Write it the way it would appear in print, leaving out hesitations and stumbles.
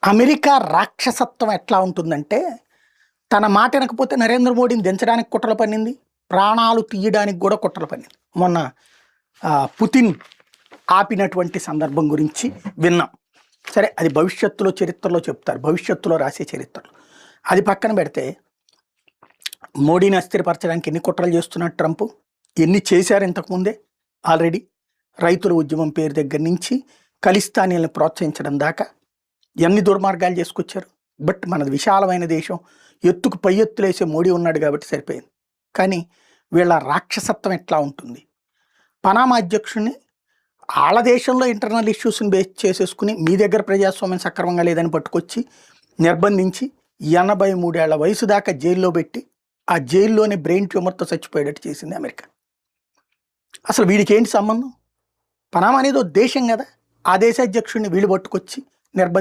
America రాక్షసత్వం ఎట్లా ఉంటుందంటే, తన మాట వినకపోతే నరేంద్ర మోడీని దించడానికి కుట్రలు పన్నింది. ప్రాణాలు తీయడానికి కూడా కుట్రలు పన్నింది. మొన్న పుతిన్ ఆపినటువంటి సందర్భం గురించి విన్నాం. సరే, అది భవిష్యత్తులో చరిత్రలో చెప్తారు. భవిష్యత్తులో రాసే చరిత్రలో. అది పక్కన పెడితే, మోడీని అస్థిరపరచడానికి ఎన్ని కుట్రలు చేస్తున్నాడు ట్రంప్? ఎన్ని చేశారు ఇంతకుముందే ఆల్రెడీ? రైతుల ఉద్యమం పేరు దగ్గర నుంచి ఖలిస్తానీలను ప్రోత్సహించడం దాకా ఎన్ని దుర్మార్గాలు చేసుకొచ్చారు. బట్ మనది విశాలమైన దేశం, ఎత్తుకు పై ఎత్తులేసే మోడీ ఉన్నాడు కాబట్టి సరిపోయింది. కానీ వీళ్ళ రాక్షసత్వం ఎట్లా ఉంటుంది? పనామా అధ్యక్షుడిని వాళ్ళ దేశంలో ఇంటర్నల్ ఇష్యూస్ని బేస్ చేసేసుకుని మీ దగ్గర ప్రజాస్వామ్యం సక్రమంగా లేదని పట్టుకొచ్చి నిర్బంధించి 83 ఏళ్ల వయసు దాకా జైల్లో పెట్టి ఆ జైల్లోనే బ్రెయిన్ ట్యూమర్తో చచ్చిపోయేటట్టు చేసింది అమెరికా. అసలు వీడికి ఏంటి సంబంధం? పనామా అనేది ఒక దేశం కదా. ఆ దేశ అధ్యక్షుడిని వీళ్ళు పట్టుకొచ్చి నిర్బంధించి